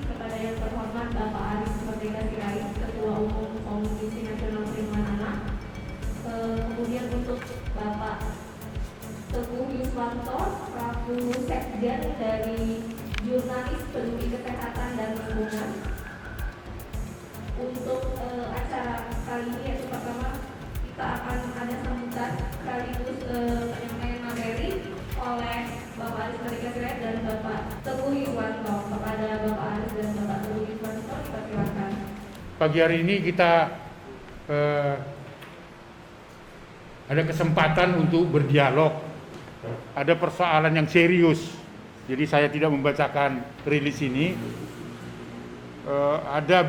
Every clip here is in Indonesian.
kepada yang terhormat Bapak Aris Merdeka Sirait, Ketua Umum Komisi Nasional Perlindungan Anak. Kemudian untuk Bapak Teguh Yuswanto, selaku Sekjen dari Jurnalis Peduli Kesehatan dan Lingkungan. Untuk acara kali ini yaitu pertama kita akan ada sambutan sekaligus penyampaian materi oleh Bapak Aris Merdeka Sirait dan Bapak Teguh Yuswanto. Kepada Bapak Aris dan Bapak Teguh Yuswanto, kita silakan. Pagi hari ini kita ada kesempatan untuk berdialog. Ada persoalan yang serius, jadi saya tidak membacakan rilis ini. Ada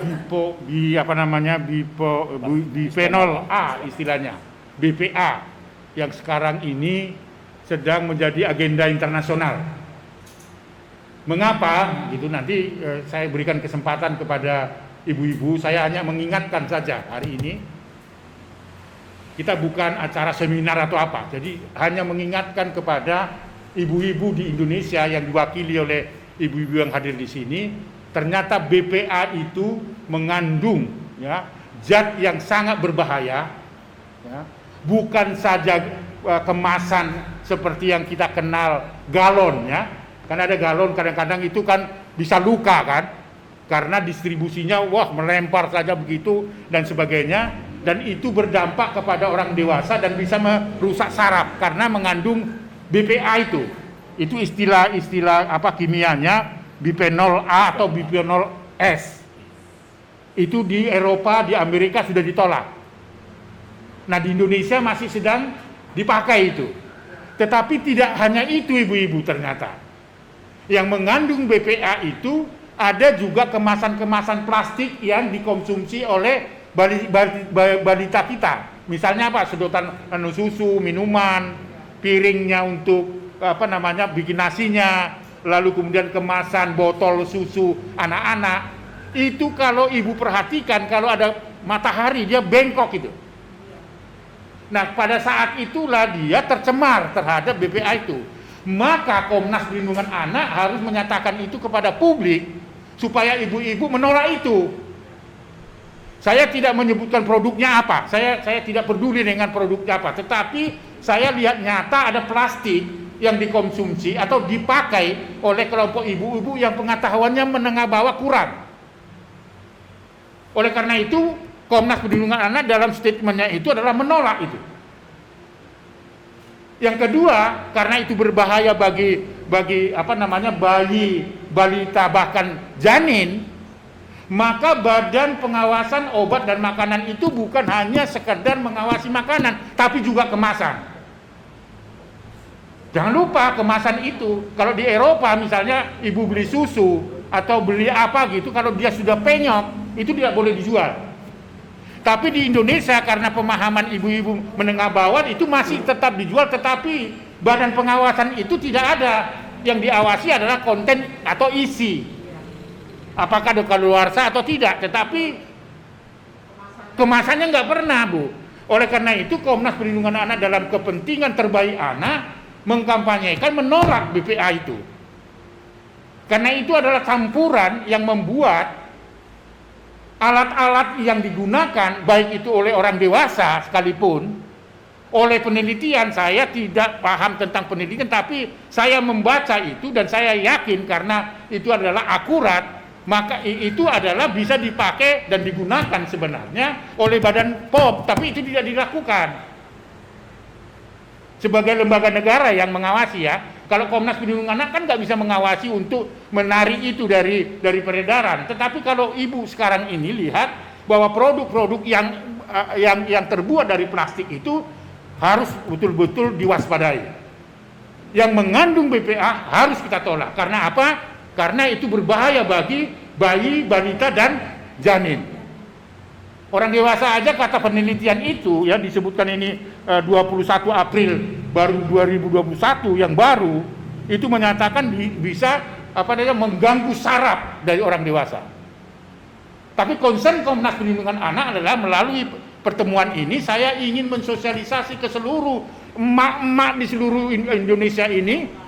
bifenol A istilahnya, BPA, yang sekarang ini sedang menjadi agenda internasional. Mengapa? Gitu nanti saya berikan kesempatan kepada ibu-ibu. Saya hanya mengingatkan saja hari ini. Kita bukan acara seminar atau apa, jadi hanya mengingatkan kepada ibu-ibu di Indonesia yang diwakili oleh ibu-ibu yang hadir di sini. Ternyata BPA itu mengandung ya, zat yang sangat berbahaya, ya. Bukan saja kemasan seperti yang kita kenal galon, ya. Kan ada galon kadang-kadang itu kan bisa luka kan, karena distribusinya melempar saja begitu dan sebagainya. Dan itu berdampak kepada orang dewasa dan bisa merusak saraf karena mengandung BPA itu. Itu istilah kimianya bifenol A atau bifenol S. Itu di Eropa, di Amerika sudah ditolak. Nah, di Indonesia masih sedang dipakai itu. Tetapi tidak hanya itu ibu-ibu ternyata. Yang mengandung BPA itu ada juga kemasan-kemasan plastik yang dikonsumsi oleh balita kita. Misalnya apa? Sedotan susu, minuman, piringnya untuk bikin nasinya, lalu kemudian kemasan botol susu anak-anak. Itu kalau ibu perhatikan, kalau ada matahari dia bengkok itu. Nah, pada saat itulah dia tercemar terhadap BPA itu. Maka Komnas Perlindungan Anak harus menyatakan itu kepada publik supaya ibu-ibu menolak itu. Saya tidak menyebutkan produknya apa, saya tidak peduli dengan produknya apa, tetapi saya lihat nyata ada plastik yang dikonsumsi atau dipakai oleh kelompok ibu-ibu yang pengetahuannya menengah bawah kurang. Oleh karena itu, Komnas Perlindungan Anak dalam statementnya itu adalah menolak itu. Yang kedua, karena itu berbahaya bagi bayi, balita bahkan janin, maka Badan Pengawasan Obat dan Makanan itu bukan hanya sekedar mengawasi makanan, tapi juga kemasan. Jangan lupa kemasan itu, kalau di Eropa misalnya ibu beli susu atau beli apa gitu, kalau dia sudah penyok, itu tidak boleh dijual. Tapi di Indonesia karena pemahaman ibu-ibu menengah bawah itu masih tetap dijual, tetapi Badan Pengawasan itu tidak ada. Yang diawasi adalah konten atau isi. Apakah daluarsa atau tidak, tetapi kemasannya nggak pernah, Bu. Oleh karena itu Komnas Perlindungan Anak dalam kepentingan terbaik anak mengkampanyekan menolak BPA itu. Karena itu adalah campuran yang membuat alat-alat yang digunakan baik itu oleh orang dewasa sekalipun, oleh penelitian, saya tidak paham tentang penelitian, tapi saya membaca itu dan saya yakin karena itu adalah akurat. Maka itu adalah bisa dipakai dan digunakan sebenarnya oleh Badan POM, tapi itu tidak dilakukan. Sebagai lembaga negara yang mengawasi ya, kalau Komnas Perlindungan Anak kan nggak bisa mengawasi untuk menarik itu dari peredaran. Tetapi kalau ibu sekarang ini lihat bahwa produk-produk yang terbuat dari plastik itu harus betul-betul diwaspadai. Yang mengandung BPA harus kita tolak. Karena apa? Karena itu berbahaya bagi bayi, balita, dan janin. Orang dewasa aja kata penelitian itu ya disebutkan ini 21 April baru 2021 yang baru itu menyatakan bisa mengganggu saraf dari orang dewasa. Tapi concern Komnas Perlindungan Anak adalah melalui pertemuan ini saya ingin mensosialisasi ke seluruh emak-emak di seluruh Indonesia ini.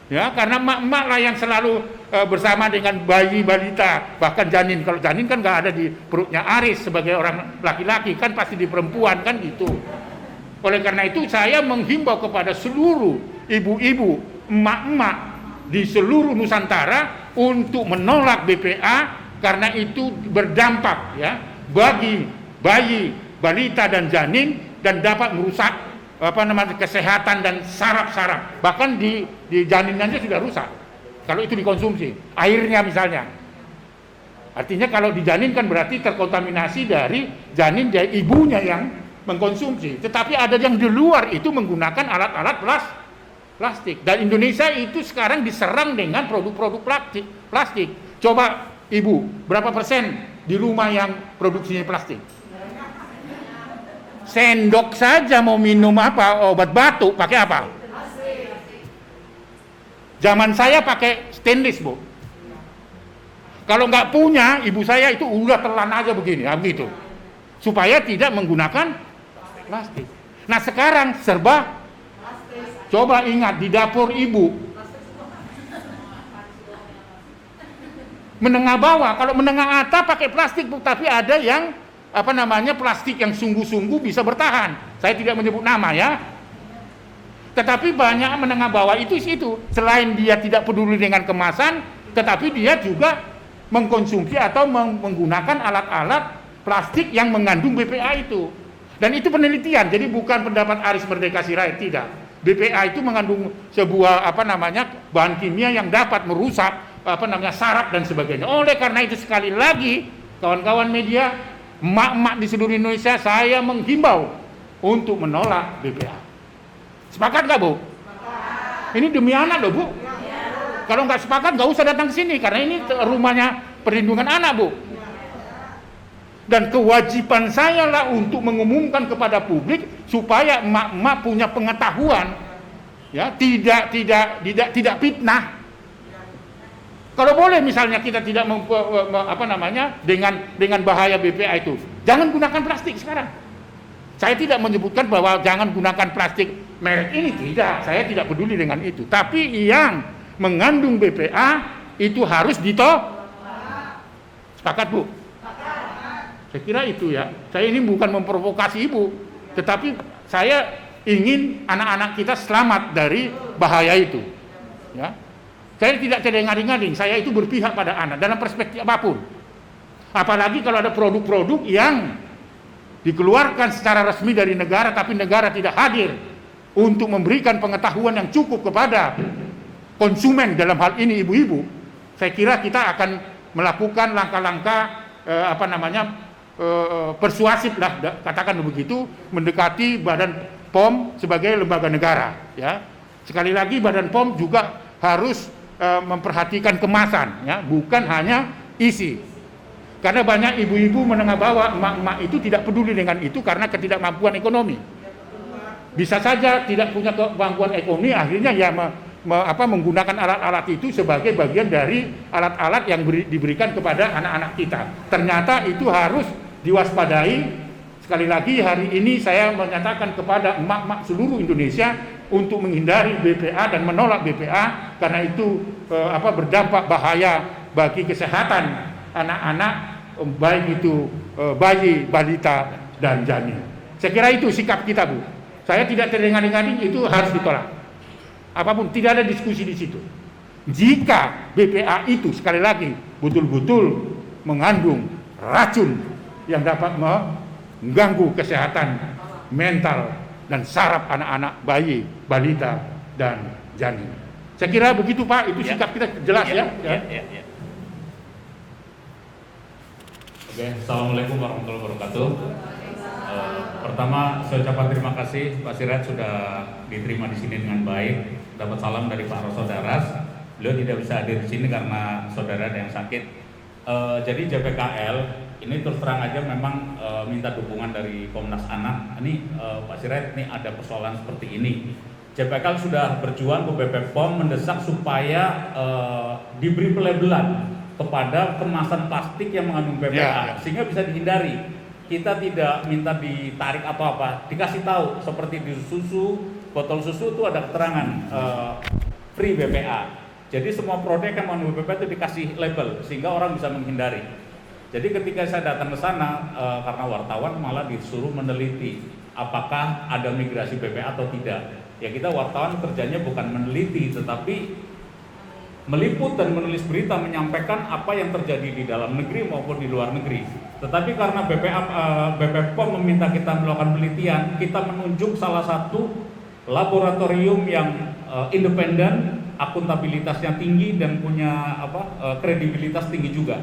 Ya, karena emak-emak lah yang selalu bersama dengan bayi balita, bahkan janin. Kalau janin kan nggak ada di perutnya Aris sebagai orang laki-laki, kan pasti di perempuan kan gitu. Oleh karena itu saya menghimbau kepada seluruh ibu-ibu, emak-emak di seluruh Nusantara untuk menolak BPA karena itu berdampak ya bagi bayi, balita dan janin dan dapat merusak kesehatan dan saraf-saraf. Bahkan di janinannya sudah rusak kalau itu dikonsumsi. Airnya misalnya. Artinya kalau dijanin kan berarti terkontaminasi dari janin dari ibunya yang mengkonsumsi, tetapi ada yang di luar itu menggunakan alat-alat plastik. Dan Indonesia itu sekarang diserang dengan produk-produk plastik. Coba ibu, berapa persen di rumah yang produksinya plastik? Sendok saja mau minum obat batuk pakai apa? Zaman saya pakai stainless, Bu. Kalau nggak punya, ibu saya itu udah telan aja begini, begitu, supaya tidak menggunakan plastik. Nah sekarang serba plastik. Coba ingat di dapur ibu menengah bawah, kalau menengah atas pakai plastik, tapi ada yang plastik yang sungguh-sungguh bisa bertahan. Saya tidak menyebut nama ya. Tetapi banyak menengah bawah itu selain dia tidak peduli dengan kemasan, tetapi dia juga mengkonsumsi atau menggunakan alat-alat plastik yang mengandung BPA itu. Dan itu penelitian, jadi bukan pendapat Aris Merdeka Sirait, tidak. BPA itu mengandung sebuah bahan kimia yang dapat merusak saraf dan sebagainya. Oleh karena itu sekali lagi kawan-kawan media, emak-emak di seluruh Indonesia, saya menghimbau untuk menolak BPA. Sepakat nggak, Bu? Ini demi anak loh, Bu. Kalau nggak sepakat nggak usah datang ke sini karena ini rumahnya perlindungan anak, Bu. Dan kewajiban saya lah untuk mengumumkan kepada publik supaya emak-emak punya pengetahuan, ya, tidak fitnah. Kalau boleh misalnya kita tidak dengan bahaya BPA itu, jangan gunakan plastik sekarang. Saya tidak menyebutkan bahwa jangan gunakan plastik merek ini, tidak. Saya tidak peduli dengan itu. Tapi yang mengandung BPA itu harus sepakat, Bu? Saya kira itu ya. Saya ini bukan memprovokasi ibu, tetapi saya ingin anak-anak kita selamat dari bahaya itu. Ya. Saya tidak ngading-ngading, saya itu berpihak pada anak dalam perspektif apapun. Apalagi kalau ada produk-produk yang dikeluarkan secara resmi dari negara, tapi negara tidak hadir untuk memberikan pengetahuan yang cukup kepada konsumen, dalam hal ini ibu-ibu. Saya kira kita akan melakukan langkah-langkah persuasif lah, katakan begitu, mendekati Badan POM sebagai lembaga negara. Ya, sekali lagi Badan POM juga harus memperhatikan kemasan, ya, bukan hanya isi. Karena banyak ibu-ibu menengah bawah, emak-emak itu tidak peduli dengan itu karena ketidakmampuan ekonomi. Bisa saja tidak punya kemampuan ekonomi, akhirnya ya menggunakan alat-alat itu sebagai bagian dari alat-alat yang diberikan kepada anak-anak kita. Ternyata itu harus diwaspadai. Sekali lagi hari ini saya menyatakan kepada emak-emak seluruh Indonesia untuk menghindari BPA dan menolak BPA karena itu berdampak bahaya bagi kesehatan anak-anak, baik itu bayi, balita dan janin. Saya kira itu sikap kita, Bu. Saya tidak terdengar-dengar, itu harus ditolak. Apapun, tidak ada diskusi di situ. Jika BPA itu sekali lagi betul-betul mengandung racun yang dapat mengganggu kesehatan mental dan saraf anak-anak, bayi, balita dan janin. Saya kira begitu, Pak. Itu sikap kita jelas ya. Oke, Assalamualaikum warahmatullahi wabarakatuh. Pertama, saya ucapkan terima kasih Pak Sirait sudah diterima di sini dengan baik. Dapat salam dari Pak Roso Daras. Beliau tidak bisa hadir di sini karena saudara ada yang sakit. Jadi JPKL ini terus terang aja memang minta dukungan dari Komnas Anak. Ini Pak Sirait, ini ada persoalan seperti ini. JPKL sudah berjuang ke BP POM mendesak supaya diberi pelabelan kepada kemasan plastik yang mengandung BPA sehingga bisa dihindari. Kita tidak minta ditarik atau apa, dikasih tahu seperti di susu, botol susu itu ada keterangan free BPA. Jadi semua produk yang mengandung BPA itu dikasih label sehingga orang bisa menghindari. Jadi ketika saya datang ke sana karena wartawan malah disuruh meneliti apakah ada migrasi BPA atau tidak. Ya kita wartawan kerjanya bukan meneliti tetapi meliput dan menulis berita menyampaikan apa yang terjadi di dalam negeri maupun di luar negeri. Tetapi karena BPOM meminta kita melakukan penelitian, kita menunjuk salah satu laboratorium yang independen, akuntabilitasnya tinggi dan punya kredibilitas tinggi juga.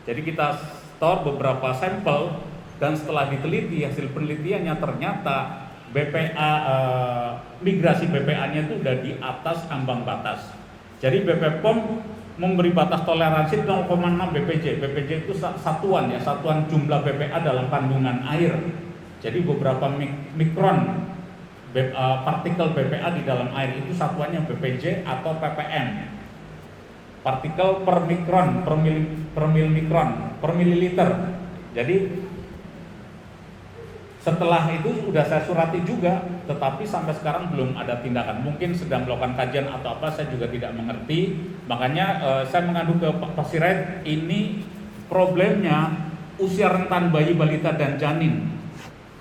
Jadi kita store beberapa sampel dan setelah diteliti hasil penelitiannya ternyata BPA migrasi BPA-nya itu udah di atas ambang batas. Jadi BPOM memberi batas toleransi 0,6 BPJ. BPJ itu satuan ya, satuan jumlah BPA dalam kandungan air. Jadi beberapa mikron partikel BPA di dalam air itu satuannya BPJ atau ppm. Partikel per mikron, per milimikron, per mililiter. Jadi setelah itu sudah saya surati juga, tetapi sampai sekarang belum ada tindakan. Mungkin sedang melakukan kajian atau apa, saya juga tidak mengerti. Makanya saya mengadu ke Pak Sirait, ini problemnya usia rentan bayi, balita dan janin.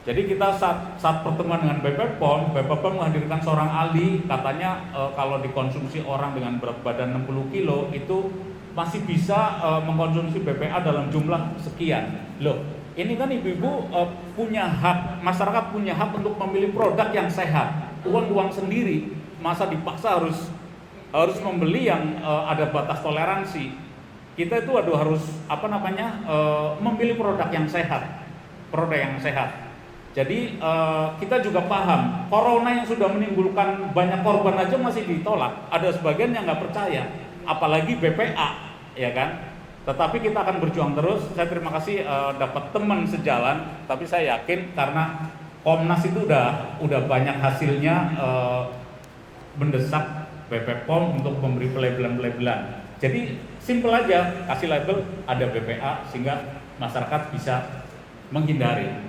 Jadi kita saat pertemuan dengan BPOM menghadirkan seorang ahli, katanya kalau dikonsumsi orang dengan berat badan 60 kilo itu masih bisa mengkonsumsi BPA dalam jumlah sekian. Loh, ini kan ibu-ibu punya hak, masyarakat punya hak untuk memilih produk yang sehat. Uang sendiri, masa dipaksa harus membeli yang ada batas toleransi. Kita itu harus memilih produk yang sehat. Jadi kita juga paham, corona yang sudah menimbulkan banyak korban aja masih ditolak. Ada sebagian yang nggak percaya, apalagi BPA, ya kan? Tetapi kita akan berjuang terus. Saya terima kasih dapat teman sejalan, tapi saya yakin karena Komnas itu udah banyak hasilnya mendesak BPOM untuk memberi pelabelan. Jadi simple aja, kasih label ada BPA sehingga masyarakat bisa menghindari.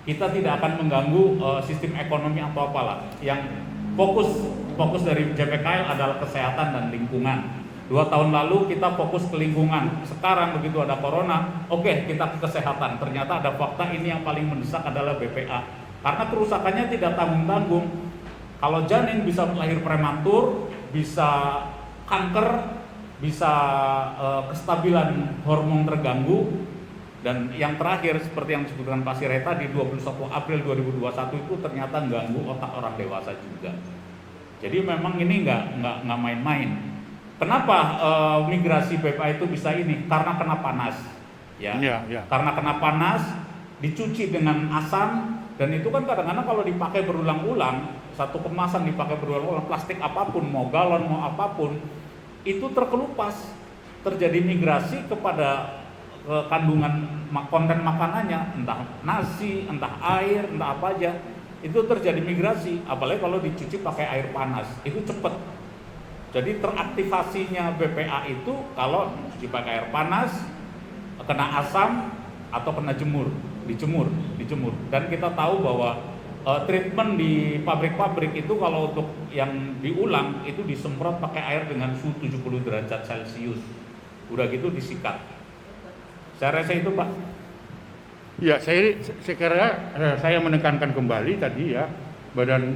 Kita tidak akan mengganggu sistem ekonomi atau apalah. Yang fokus dari JPKL adalah kesehatan dan lingkungan. 2 tahun lalu kita fokus ke lingkungan. Sekarang begitu ada corona, oke, kita ke kesehatan. Ternyata ada fakta ini yang paling mendesak adalah BPA. Karena kerusakannya tidak tanggung-tanggung. Kalau janin bisa lahir prematur, bisa kanker, bisa kestabilan hormon terganggu. Dan yang terakhir seperti yang disebutkan Pak Sirait tadi, 21 April 2021 itu ternyata mengganggu otak orang dewasa juga. Jadi memang ini nggak main-main. Kenapa migrasi BPA itu bisa ini? Karena kena panas, ya. Karena kena panas, dicuci dengan asam, dan itu kan kadang-kadang kalau dipakai berulang-ulang, satu kemasan dipakai berulang-ulang, plastik apapun, mau galon mau apapun, itu terkelupas, terjadi migrasi kepada kandungan konten makanannya, entah nasi, entah air, entah apa aja, itu terjadi migrasi. Apalagi kalau dicuci pakai air panas, itu cepat. Jadi teraktivasinya BPA itu kalau dipakai air panas, kena asam atau kena dijemur. Dan kita tahu bahwa treatment di pabrik-pabrik itu kalau untuk yang diulang itu disemprot pakai air dengan suhu 70 derajat Celcius. Udah gitu disikat. Saya rasa itu, Pak. Ya, saya kira saya menekankan kembali tadi ya, Badan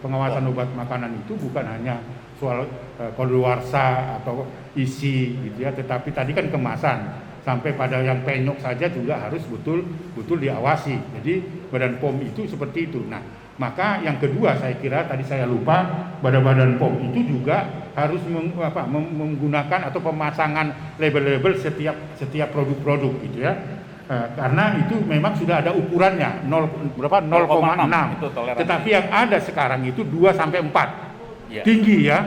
Pengawasan Obat Makanan itu bukan hanya soal kadaluarsa atau isi gitu ya, tetapi tadi kan kemasan sampai pada yang penyok saja juga harus betul diawasi. Jadi Badan POM itu seperti itu. Nah, maka yang kedua saya kira tadi saya lupa, Badan POM itu juga harus menggunakan atau pemasangan label-label setiap produk-produk gitu ya. Karena itu memang sudah ada ukurannya 0,6. Tetapi yang ada sekarang itu 2 sampai 4. Ya. Tinggi ya.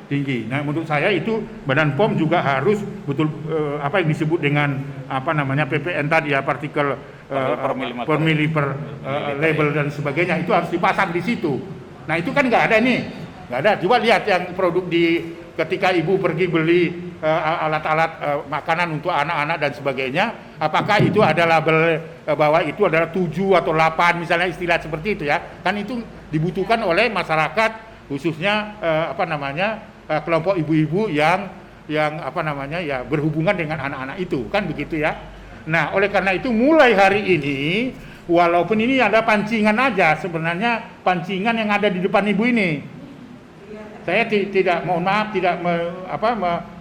Tinggi. Nah, menurut saya itu Badan POM juga harus betul apa yang disebut dengan PPN tadi ya, partikel per mili per label dan sebagainya, itu harus dipasang di situ. Nah, itu kan nggak ada nih. Nggak ada. Coba lihat yang produk ketika ibu pergi beli alat-alat makanan untuk anak-anak dan sebagainya, apakah itu ada label bahwa itu adalah 7 atau 8 misalnya, istilah seperti itu ya. Kan itu dibutuhkan oleh masyarakat khususnya kelompok ibu-ibu yang apa namanya ya berhubungan dengan anak-anak itu, kan begitu ya. Nah, oleh karena itu mulai hari ini, walaupun ini ada pancingan aja, sebenarnya pancingan yang ada di depan ibu ini. Saya tidak, mohon maaf, tidak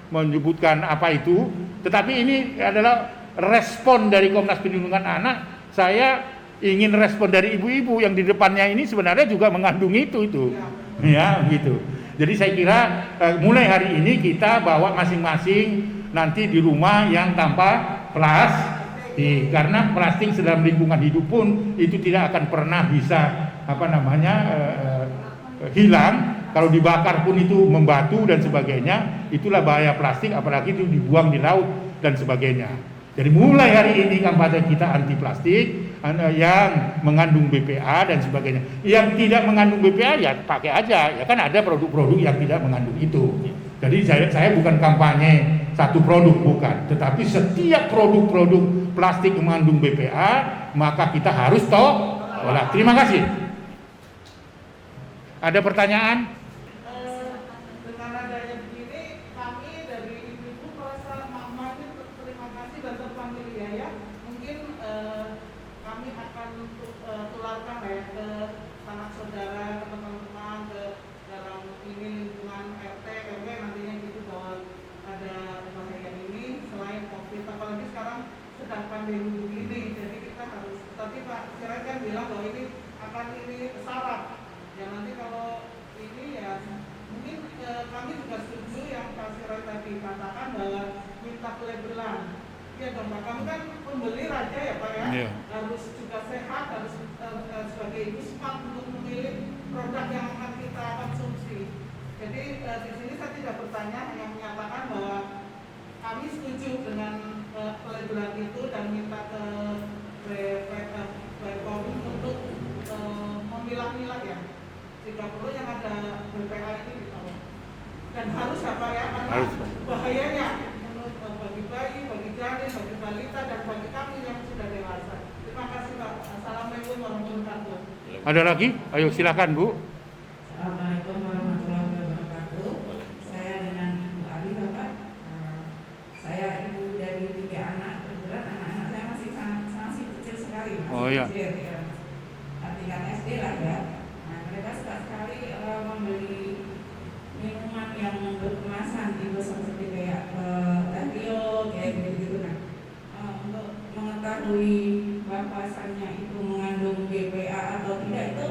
menyebutkan apa itu, tetapi ini adalah respon dari Komnas Perlindungan Anak. Saya ingin respon dari ibu-ibu yang di depannya ini sebenarnya juga mengandung itu, ya gitu. Jadi saya kira mulai hari ini kita bawa masing-masing nanti di rumah yang tanpa plastik, karena plastik dalam lingkungan hidup pun itu tidak akan pernah bisa hilang. Kalau dibakar pun itu membatu dan sebagainya. Itulah bahaya plastik, apalagi itu dibuang di laut dan sebagainya. Jadi mulai hari ini kampanye kita anti plastik yang mengandung BPA dan sebagainya. Yang tidak mengandung BPA ya pakai aja. Ya kan ada produk-produk yang tidak mengandung itu. Jadi saya bukan kampanye satu produk, bukan. Tetapi setiap produk-produk plastik mengandung BPA maka kita harus tolak. Terima kasih. Ada pertanyaan? Dengan adanya begini, kami dari ibu-ibu merasa mama ini terima kasih dan terpanggil ya. Mungkin kami akan tularkan ya ke sanak saudara, ke teman-teman, ke dalam ini lingkungan RT, RW nantinya gitu bahwa ada bahaya ini selain COVID. Apalagi sekarang sedang pandemi begini, jadi kita harus. Tadi Pak Sirait kan bilang bahwa ini akan syarat. Ya nanti kalau ini ya mungkin kami juga setuju yang Pak Sirait tadi katakan bahwa minta pelabelan. Iya dong Pak, kami kan pembeli raja ya Pak ya, harus juga sehat, harus sebagai ibu smart untuk memilih produk yang akan kita konsumsi. Jadi di sini saya tidak bertanya, hanya menyatakan bahwa kami setuju dengan pelabelan itu dan minta ke BPOM untuk memilah-milah ya. Jika perlu yang ada BPA ini ditolong. Dan harus apa ya, karena bahayanya menurut bagi bayi, bagi janin, bagi balita, dan bagi kami yang sudah dewasa. Terima kasih Pak. Assalamualaikum warahmatullahi wabarakatuh. Ada lagi? Ayo silakan Bu. Assalamualaikum warahmatullahi wabarakatuh. Saya dengan Bu Ali Bapak. Saya ibu dari 3 anak. Kebetulan anak-anak saya masih kecil sekali. Oh iya. Kecil, ya. Tingkat SD lah ya. Mereka suka sekali membeli minuman yang berkemasan gitu seperti kayak Teh kayak gitu. Nah, untuk mengetahui bahwasannya itu mengandung BPA atau tidak itu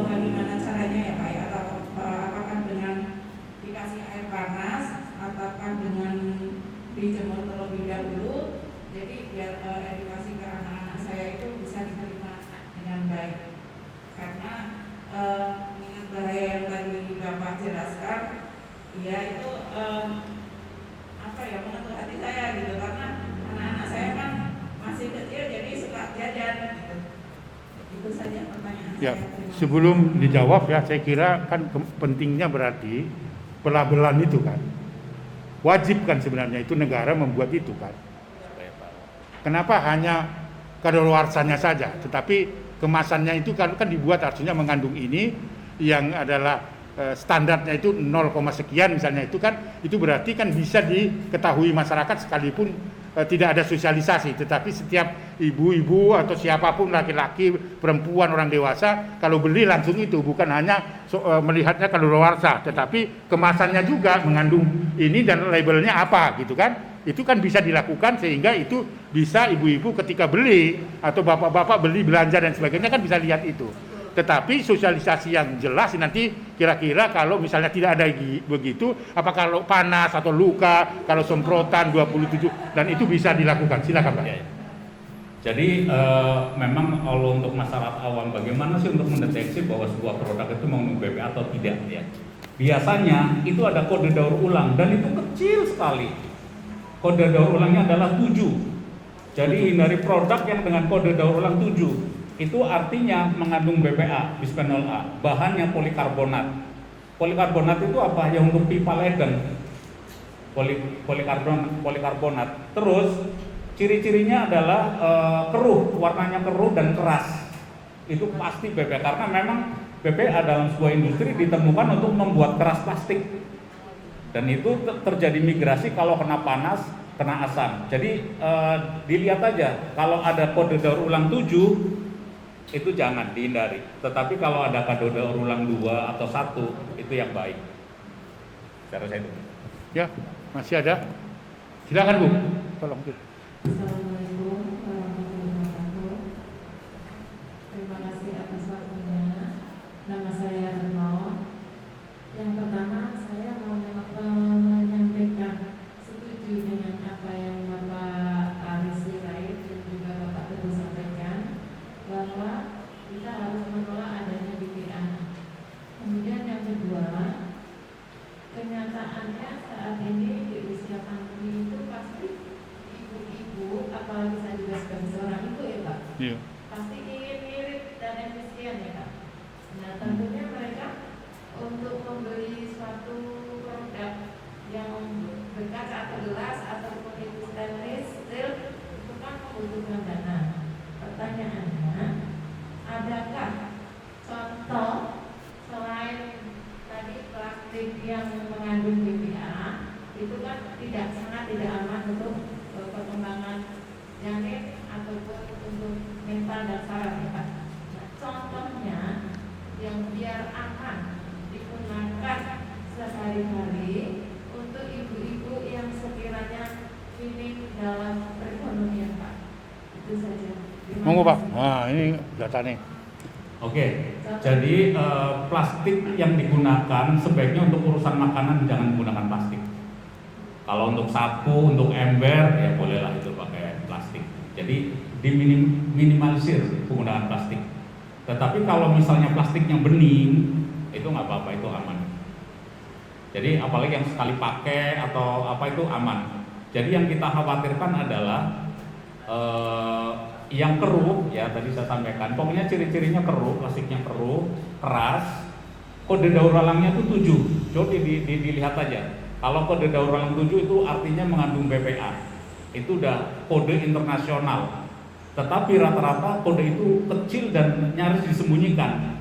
bagaimana caranya ya Pak ya? Atau apakah dengan dikasih air panas ataukah dengan dijemur terlebih dahulu? Jadi biar edukasi ke anak-anak saya itu bisa diterima dengan baik. Karena mengingat bahaya yang tadi Bapak jelaskan, ya itu menyentuh hati saya gitu, karena anak-anak saya kan masih kecil jadi suka jajan gitu. Itu saja pertanyaan Ya, saya. sebelum dijawab ya, saya kira kan pentingnya berarti pelabelan itu kan wajib kan sebenarnya, itu negara membuat itu kan. Kenapa hanya kadaluarsanya saja, tetapi kemasannya itu kan dibuat artinya mengandung ini yang adalah standarnya itu 0, sekian misalnya, itu kan itu berarti kan bisa diketahui masyarakat sekalipun tidak ada sosialisasi, tetapi setiap ibu-ibu atau siapapun, laki-laki, perempuan, orang dewasa kalau beli langsung itu, bukan hanya melihatnya kadaluarsa, tetapi kemasannya juga mengandung ini dan labelnya apa gitu kan. Itu kan bisa dilakukan sehingga itu bisa ibu-ibu ketika beli atau bapak-bapak beli belanja dan sebagainya kan bisa lihat itu. Tetapi sosialisasi yang jelas nanti kira-kira kalau misalnya tidak ada begitu, apa kalau panas atau luka, kalau semprotan 27 dan itu bisa dilakukan. Silakan Pak. Ya. Jadi memang kalau untuk masyarakat awam bagaimana sih untuk mendeteksi bahwa sebuah produk itu mengandung BPA atau tidak ya. Biasanya itu ada kode daur ulang dan itu kecil sekali. Kode daur ulangnya adalah 7. Jadi hindari produk yang dengan kode daur ulang 7. Itu artinya mengandung BPA, bisphenol A, bahannya polikarbonat. Polikarbonat itu apa? Ya untuk pipa leden. Polikarbonat. Terus ciri-cirinya adalah keruh, warnanya keruh dan keras. Itu pasti BPA karena memang BPA dalam sebuah industri ditemukan untuk membuat keras plastik. Dan itu terjadi migrasi kalau kena panas, kena asam. Jadi dilihat aja, kalau ada kode daur ulang 7 itu jangan dihindari. Tetapi kalau ada kode daur ulang 2 atau 1 itu yang baik. Saya rasa itu. Ya, masih ada. Silakan Bu. Tolong. Assalamualaikum warahmatullahi wabarakatuh. Terima kasih atas waktunya. Nama saya Retno. Yang pertama saya mau menyampaikan setuju dengan apa yang Bapak Aris Sirait dan juga Bapak Teguh sampaikan, bahwa kita harus menolak adanya BPA. Kemudian yang kedua, kenyataannya saat ini di usia pandemi itu pasti ibu-ibu, apalagi saya juga sebagai seorang ibu ya Pak, Iya. pasti ingin irit dan efisien ya Pak. Nah tentunya mereka untuk membeli suatu produk yang berkaca atau gelas ataupun itu stainless steel itu kan membutuhkan dana. Pertanyaannya, adakah contoh selain tadi plastik yang mengandung BPA itu kan sangat tidak aman untuk perkembangan janin ataupun untuk mental dan saraf ya Pak. Nah, contohnya yang biar aman digunakan sehari-hari untuk ibu-ibu yang sekiranya minim dalam perekonomian Pak. Itu saja. Terima Monggo Pak. kasih. Nah, ini datanya. Oke, jadi plastik yang digunakan sebaiknya untuk urusan makanan jangan menggunakan plastik. Kalau untuk sapu, untuk ember, ya bolehlah itu pakai plastik. Jadi diminimalisir penggunaan plastik. Tetapi kalau misalnya plastiknya bening, itu nggak apa-apa, itu aman. Jadi apalagi yang sekali pakai atau apa itu aman. Jadi yang kita khawatirkan adalah yang keruh, ya tadi saya sampaikan. Pokoknya ciri-cirinya keruh, plastiknya keruh, keras. Kode daur ulangnya itu 7. Coba dilihat aja. Kalau kode daur ulang 7 itu artinya mengandung BPA. Itu udah kode internasional. Tetapi rata-rata kode itu kecil dan nyaris disembunyikan.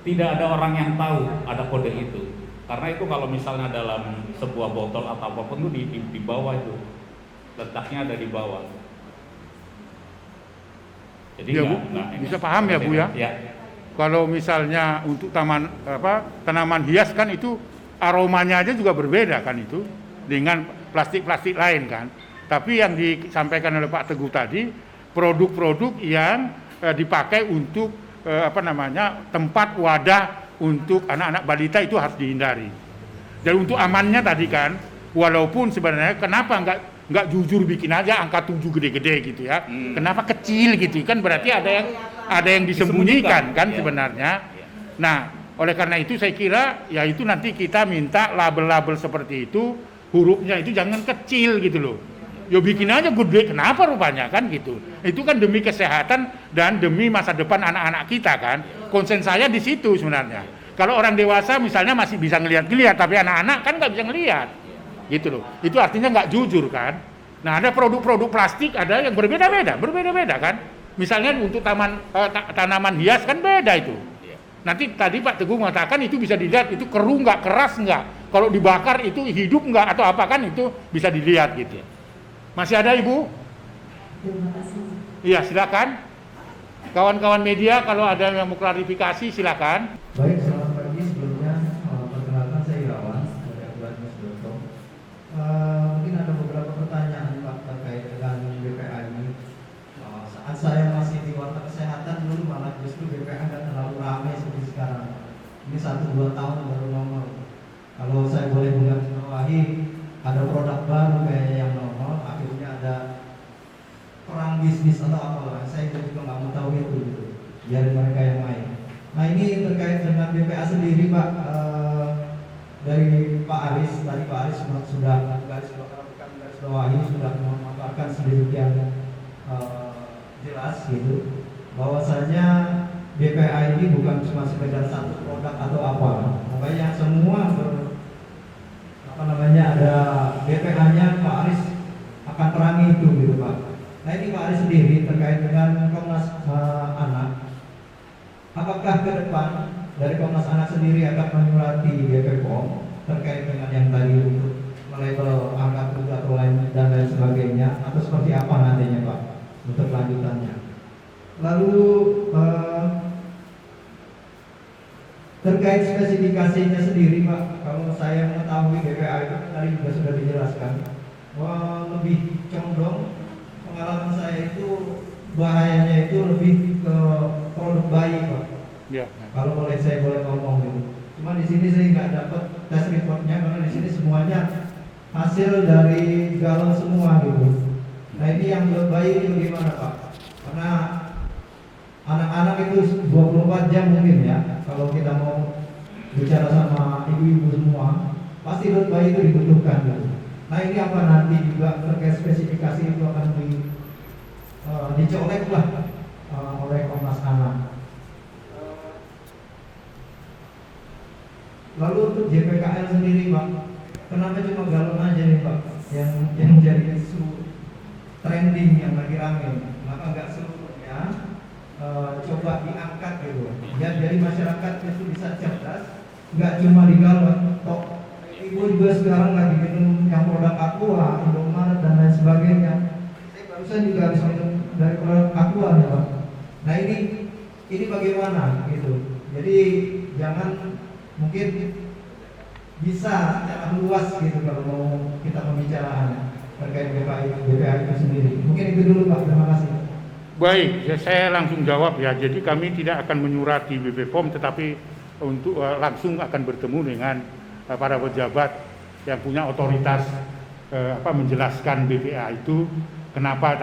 Tidak ada orang yang tahu ada kode itu. Karena itu kalau misalnya dalam sebuah botol atau apapun itu di bawah itu. Letaknya ada di bawah. Jadi Ya, Bu, bisa paham ya Bu ya? Ya. Kalau misalnya untuk tanaman hias kan itu aromanya aja juga berbeda kan itu dengan plastik-plastik lain kan. Tapi yang disampaikan oleh Pak Teguh tadi, produk-produk yang dipakai untuk tempat wadah untuk anak-anak balita itu harus dihindari. Dan untuk amannya tadi kan, walaupun sebenarnya kenapa nggak jujur bikin aja angka 7 gede-gede gitu ya. Kenapa kecil gitu kan, berarti ada yang disembunyikan kan ya. sebenarnya. Ya. Nah, oleh karena itu saya kira ya itu nanti kita minta label-label seperti itu, hurufnya itu jangan kecil gitu loh. Ya bikin aja gede, kenapa rupanya kan gitu. Itu kan demi kesehatan dan demi masa depan anak-anak kita kan. Konsen saya di situ sebenarnya. Kalau orang dewasa misalnya masih bisa ngelihat-ngelihat, tapi anak-anak kan nggak bisa ngelihat. Gitu loh. Itu artinya nggak jujur kan. Nah, ada produk-produk plastik ada yang berbeda-beda kan. Misalnya untuk tanaman hias kan beda itu. Nanti tadi Pak Teguh mengatakan itu bisa dilihat itu keruh nggak, keras nggak. Kalau dibakar itu hidup nggak atau apa kan itu bisa dilihat gitu. Masih ada Ibu? Terima kasih. Iya silakan. Kawan-kawan media kalau ada yang mau klarifikasi silakan. Baik, selamat pagi. Sebelumnya perkenalkan saya Irawan dari aktualnews.com. Mungkin ada beberapa pertanyaan Pak terkait dengan BPA ini. Saat saya masih di warta kesehatan dulu malah justru BPA nggak terlalu ramai seperti sekarang. Ini 1-2 tahun baru nongol. Kalau saya boleh menggarisbawahi, ada produk baru kayak yang nongol, akhirnya ada perang bisnis atau apa. Saya juga nggak mau tahu itu gitu. Biar mereka yang main. Nah ini terkait dengan BPA sendiri Pak, dari Pak Aris, tadi Pak Aris sudah garis bawahi, sudah memaparkan sedemikian jelas gitu, bahwasanya BPA ini bukan cuma sekedar satu produk atau apa, makanya semua ada BPA-nya Pak Aris akan perangi itu gitu Pak. Nah ini Pak Aris sendiri terkait dengan Komnas Anak, apakah ke depan dari Komnas Anak sendiri akan menyurati BPOM terkait dengan yang tadi untuk melabel angka tubuh atau lain dan lain sebagainya, atau seperti apa nantinya Pak untuk lanjutannya? Lalu terkait spesifikasinya sendiri Pak, kalau saya mengetahui BPA itu tadi juga sudah dijelaskan, lebih condong, pengalaman saya itu bahayanya itu lebih ke produk bayi Pak. Ya. Kalau boleh saya ngomong gitu. Cuma di sini saya nggak dapat tes reportnya karena di sini semuanya hasil dari galon semua gitu. Nah ini yang bayi itu gimana Pak? Karena anak-anak itu 24 jam mungkin ya. Kalau kita mau bicara sama ibu-ibu semua, pasti bayi itu dibutuhkan gitu. Nah ini apa nanti juga terkait spesifikasi itu akan dicolek lah oleh Komnas Anak. Lalu untuk JPKL sendiri Pak, kenapa cuma galon aja nih Pak yang jadi isu trending yang lagi rame? Kenapa nggak seluruhnya coba diangkat gitu? Ya jadi masyarakat itu bisa cerdas, nggak cuma di galon. Toh ibu juga sekarang lagi minum yang produk Aqua, Indomaret dan lain sebagainya. Saya barusan juga habis minum dari produk Aqua ya Pak. Nah ini bagaimana gitu? Jadi jangan mungkin bisa secara luas gitu kalau mau kita pembicaraan terkait BPA itu sendiri. Mungkin itu dulu Pak, terima kasih. Baik, ya saya langsung jawab ya. Jadi kami tidak akan menyurati BPOM, tetapi untuk langsung akan bertemu dengan para pejabat yang punya otoritas menjelaskan BPA itu kenapa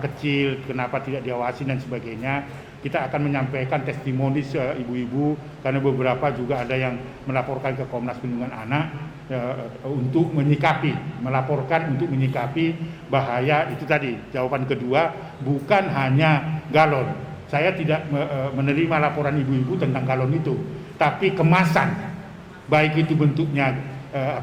kecil, kenapa tidak diawasi dan sebagainya. Kita akan menyampaikan testimoni ibu-ibu karena beberapa juga ada yang melaporkan ke Komnas Perlindungan Anak untuk melaporkan untuk menyikapi bahaya itu tadi. Jawaban kedua, bukan hanya galon. Saya tidak menerima laporan ibu-ibu tentang galon itu, tapi kemasan, baik itu bentuknya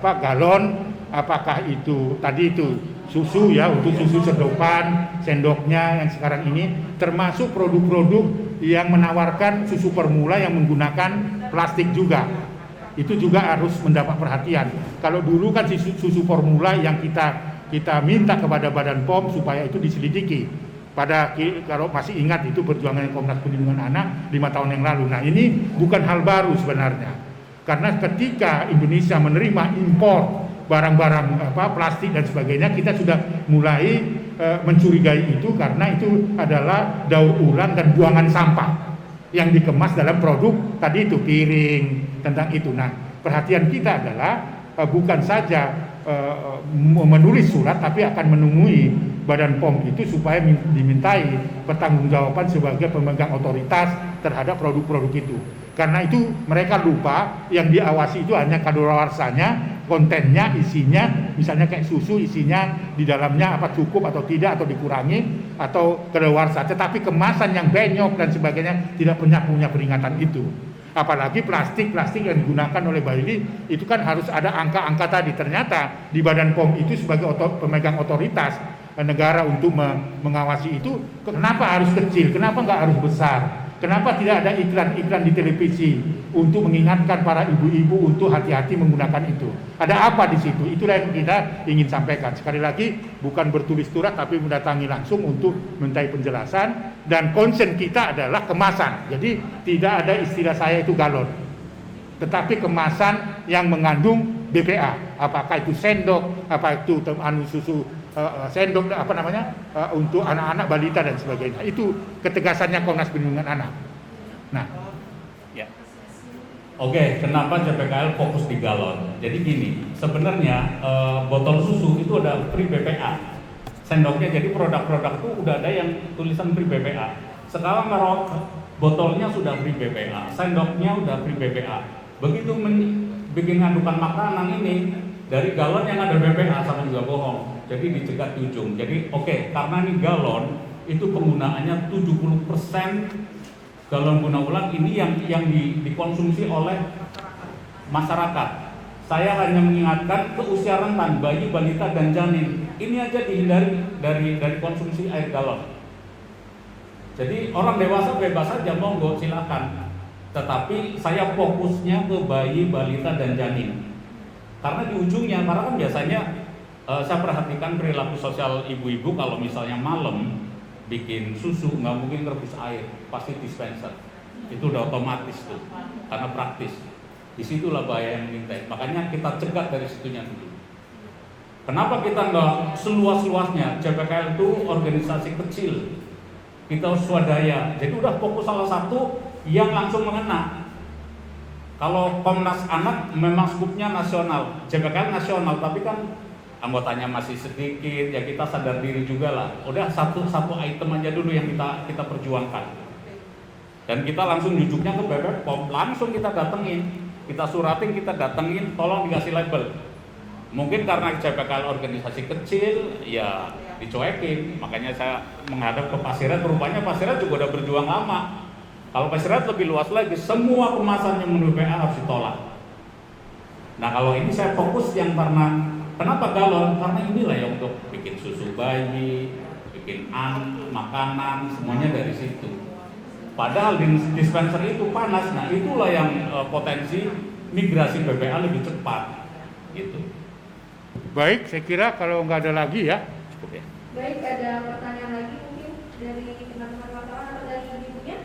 galon, apakah itu tadi itu susu ya, untuk susu sedotan, sendoknya yang sekarang ini, termasuk produk-produk yang menawarkan susu formula yang menggunakan plastik juga. Itu juga harus mendapat perhatian. Kalau dulu kan susu formula yang kita minta kepada Badan POM supaya itu diselidiki. Kalau masih ingat itu perjuangan Komnas Perlindungan Anak 5 tahun yang lalu. Nah ini bukan hal baru sebenarnya. Karena ketika Indonesia menerima impor barang-barang plastik dan sebagainya, kita sudah mulai mencurigai itu karena itu adalah daur ulang dan buangan sampah yang dikemas dalam produk tadi itu, piring, tentang itu. Nah, perhatian kita adalah bukan saja menulis surat, tapi akan menemui Badan POM itu supaya dimintai pertanggungjawaban sebagai pemegang otoritas terhadap produk-produk itu. Karena itu mereka lupa yang diawasi itu hanya kadaluarsanya, kontennya, isinya, misalnya kayak susu isinya di dalamnya apa cukup atau tidak atau dikurangi atau kadaluarsa. Tetapi kemasan yang benyok dan sebagainya tidak punya peringatan itu. Apalagi plastik yang digunakan oleh Baili itu kan harus ada angka-angka tadi. Ternyata di Badan POM itu sebagai pemegang otoritas negara untuk mengawasi itu, kenapa harus kecil, kenapa nggak harus besar? Kenapa tidak ada iklan-iklan di televisi untuk mengingatkan para ibu-ibu untuk hati-hati menggunakan itu? Ada apa di situ? Itulah yang kita ingin sampaikan. Sekali lagi, bukan bertulis surat tapi mendatangi langsung untuk mintai penjelasan, dan concern kita adalah kemasan. Jadi tidak ada istilah saya itu galon, tetapi kemasan yang mengandung BPA. Apakah itu sendok, apa itu susu sendok untuk anak-anak balita dan sebagainya. Itu ketegasannya Komnas Perlindungan Anak. Nah, ya. Oke, kenapa JPKL fokus di galon? Jadi gini, sebenarnya botol susu itu ada free BPA. Sendoknya, jadi produk-produk itu udah ada yang tulisan free BPA. Sekarang kalau botolnya sudah free BPA, sendoknya udah free BPA. Begitu bikin ngadukan makanan ini dari galon yang ada BPA sama juga bohong. Jadi dicegat di ujung. Jadi karena ini galon itu penggunaannya 70% galon guna ulang ini yang dikonsumsi oleh masyarakat. Saya hanya mengingatkan ke usia rentan, bayi, balita dan janin. Ini aja dihindari dari konsumsi air galon. Jadi orang dewasa bebas saja, monggo silakan. Tetapi saya fokusnya ke bayi, balita dan janin. Karena di ujungnya, karena kan biasanya saya perhatikan perilaku sosial ibu-ibu kalau misalnya malam bikin susu nggak mungkin rebus air, pasti dispenser. Itu udah otomatis tuh, karena praktis. Disitulah bahaya yang mengintai. Makanya kita cegat dari situnya dulu. Kenapa kita nggak seluas-luasnya? JPKL itu organisasi kecil, kita swadaya. Jadi udah fokus salah satu yang langsung mengena. Kalau Komnas Anak memang skupnya nasional, JPKL nasional, tapi kan anggotanya masih sedikit, ya kita sadar diri juga lah. Udah satu item aja dulu yang kita perjuangkan. Dan kita langsung jujuknya ke BPOM, langsung kita datengin, kita suratin, kita datengin, tolong dikasih label. Mungkin karena JPKL organisasi kecil, ya dicuekin. Makanya saya menghadap ke Pak Sirat, rupanya Pak Sirat juga udah berjuang lama. Kalau Pak Sirat lebih luas lagi, semua kemasan yang menurut BPA harus ditolak. Nah kalau ini saya fokus yang karena, kenapa galon? Karena inilah yang untuk bikin susu bayi, bikin makanan, semuanya dari situ. Padahal di dispenser itu panas, nah itulah yang potensi migrasi BPA lebih cepat. Gitu. Baik, saya kira kalau nggak ada lagi ya, cukup ya. Baik, ada pertanyaan lagi mungkin dari teman-teman wartawan atau dari ibunya?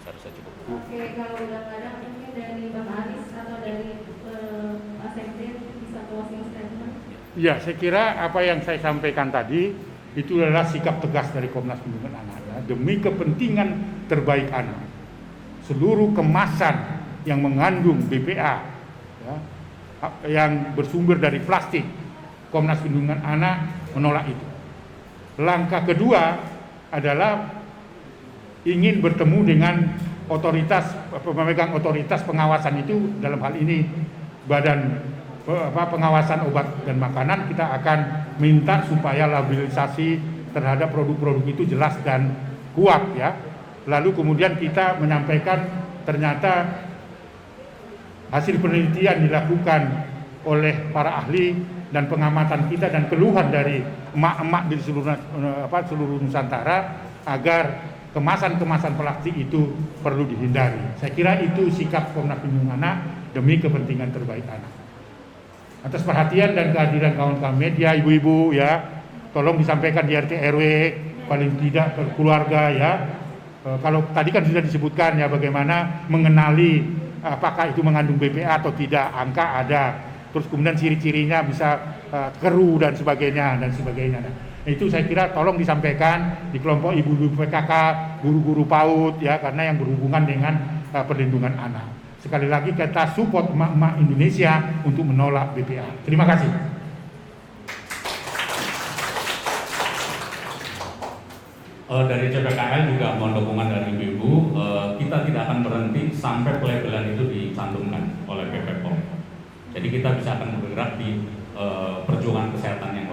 Seharusnya cukup. Oke, kalau udah nggak ada mungkin dari Bang Aris atau dari Pak Sekjen bisa closing statement. Ya, saya kira apa yang saya sampaikan tadi itu adalah sikap tegas dari Komnas Perlindungan Anak ya, demi kepentingan terbaik anak. Seluruh kemasan yang mengandung BPA ya, yang bersumber dari plastik, Komnas Perlindungan Anak menolak itu. Langkah kedua adalah ingin bertemu dengan otoritas, pemegang otoritas pengawasan itu, dalam hal ini Badan Pengawasan Obat dan Makanan. Kita akan minta supaya labellisasi terhadap produk-produk itu jelas dan kuat ya. Lalu kemudian kita menyampaikan ternyata hasil penelitian dilakukan oleh para ahli dan pengamatan kita dan keluhan dari emak-emak di seluruh Nusantara agar kemasan-kemasan plastik itu perlu dihindari. Saya kira itu sikap Komnas Perlindungan Anak demi kepentingan terbaik anak. Atas perhatian dan kehadiran kawan-kawan media, ibu-ibu ya, tolong disampaikan di RT RW, paling tidak ke keluarga ya. Kalau tadi kan sudah disebutkan ya bagaimana mengenali apakah itu mengandung BPA atau tidak, angka ada, terus kemudian ciri-cirinya bisa keruh dan sebagainya. Nah, itu saya kira tolong disampaikan di kelompok ibu-ibu PKK, guru-guru PAUD ya, karena yang berhubungan dengan perlindungan anak. Sekali lagi kita support emak-emak Indonesia untuk menolak BPA. Terima kasih. Dari JPKL juga mohon dukungan dari ibu-ibu. Kita tidak akan berhenti sampai pelabelan itu dicantumkan oleh BPOM. Jadi kita bisa akan bergerak di perjuangan kesehatan yang